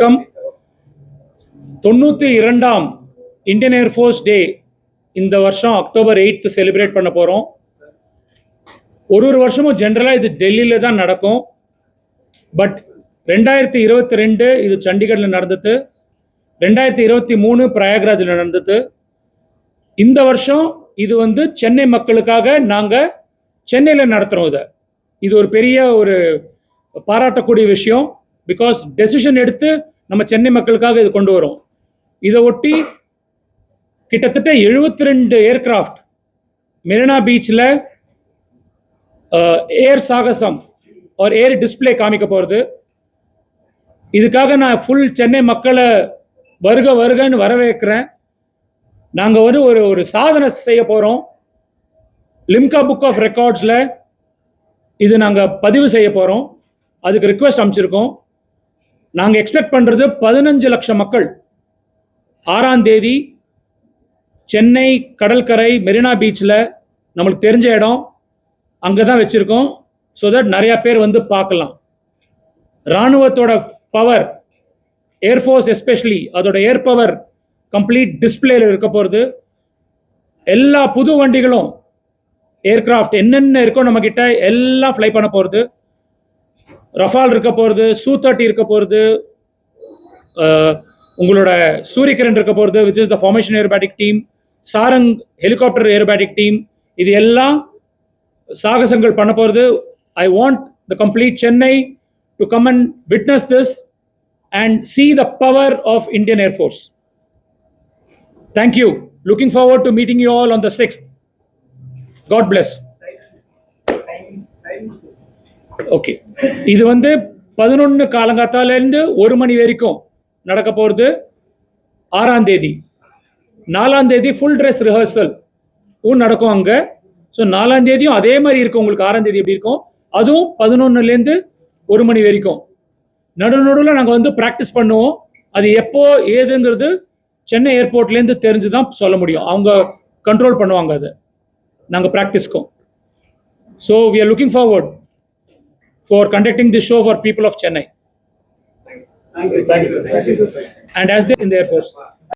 92ஆம் Indian air force டே இந்த வருஷம் October 8 celebrate பண்ண போகிறோம். ஒரு வருஷமும் ஜென்ரலாக இது டெல்லியில் தான் நடக்கும். பட் 2022 இது சண்டிகரில் நடந்தது, 2023 பிரயாக்ராஜில் நடந்தது. இந்த வருஷம் இது சென்னை மக்களுக்காக நாங்கள் சென்னையில் நடத்துகிறோம். இது ஒரு பெரிய ஒரு பாராட்டக்கூடிய விஷயம். பிகாஸ் டெசிஷன் எடுத்து நம்ம சென்னை மக்களுக்காக இது கொண்டு வரோம். இதை ஒட்டி கிட்டத்தட்ட 72 ஏர்கிராஃப்ட் மெரினா பீச்சில் ஏர் சாகசம் ஒரு ஏர் டிஸ்பிளே காமிக்க போகிறது. இதுக்காக நான் ஃபுல் சென்னை மக்களை வருக வருகன்னு வரவேற்கிறேன். நாங்கள் ஒரு சாதனை செய்ய போகிறோம். லிம்கா புக் ஆஃப் ரெக்கார்ட்ஸில் இது நாங்கள் பதிவு செய்ய போகிறோம். அதுக்கு ரிக்வெஸ்ட் அனுப்பிச்சிருக்கோம். நாங்கள் எக்ஸ்பெக்ட் பண்ணுறது 15 லட்சம் மக்கள் 6ஆம் தேதி சென்னை கடற்கரை மெரினா பீச்சில், நம்மளுக்கு தெரிஞ்ச இடம், அங்கே தான் வச்சுருக்கோம். ஸோ தட் நிறையா பேர் பார்க்கலாம். இராணுவத்தோட பவர், ஏர்ஃபோர்ஸ் எஸ்பெஷலி அதோட ஏர் பவர் கம்ப்ளீட் டிஸ்பிளேல இருக்க போகிறது. எல்லா புது வண்டிகளும் ஏர்கிராஃப்ட் என்னென்ன இருக்கோ நம்மக்கிட்ட எல்லாம் ஃப்ளை பண்ண போகிறது. ரஃபால் இருக்க போகிறது, Su-30 இருக்க போகிறது, உங்களோட சூரியகிரண் இருக்க போகிறது, which is the formation aerobatic team, Sarang helicopter aerobatic team. இது எல்லாம் சாகசங்கள் பண்ண போகிறது. I want the complete Chennai to come and witness this and see the power of Indian Air Force. Thank you. Looking forward to meeting you all on the 6th. God bless. Okay, இது 11 காலங்காத்தாலேருந்து 1 மணி வரைக்கும் நடக்க போகிறது. 6ஆம் தேதி 4ஆம் தேதி full dress rehearsal நடக்கும் அங்கே. ஸோ 4ஆம் தேதியும் அதே மாதிரி இருக்கும். உங்களுக்கு 6ஆம் தேதி எப்படி இருக்கும், அதுவும் 11லேருந்து 1 மணி வரைக்கும். நடுவில் நாங்கள் ப்ராக்டிஸ் பண்ணுவோம். அது எப்போ ஏதுங்கிறது சென்னை ஏர்போர்ட்லேருந்து தெரிஞ்சு தான் சொல்ல முடியும். அவங்க கண்ட்ரோல் பண்ணுவாங்க அதை, நாங்கள் ப்ராக்டிஸ்க்கும். So we are looking forward for conducting this show for people of Chennai. Thank you. And as they in the Air Force.